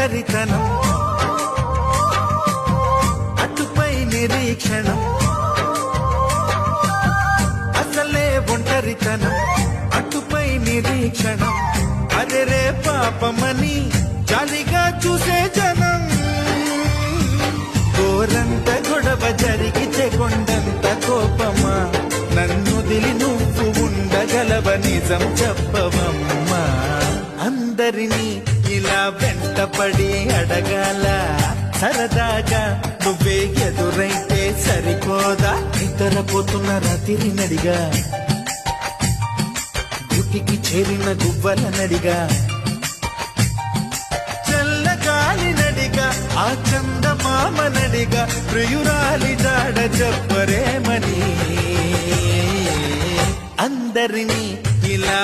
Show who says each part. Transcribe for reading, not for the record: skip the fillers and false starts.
Speaker 1: ఒంటరితనం అటుపై నిరీక్షణం అసలే ఒంటరితనం అటుపై నిరీక్షణం అరెరే పాపమని జాలిగా చూసే జనం గోరంత గొడవ జరిగితే కొండంత కోపమా నన్నుదిలి నువ్వు ఉండగలవ నిజం చెప్పవమ్మా అందరినీ ఇలా వెంటపడి అడగాల సరదాగా నువ్వే ఎదురైతే సరిపోదా నిద్రపోతున్న రాత్రి నడిగా గుటికి చేరిన గువ్వల నడిగా చల్లగాలి నడిగా ఆ చందమామ నడిగా ప్రియురాలి జాడ చెప్పరేమని అందరినీ ఇలా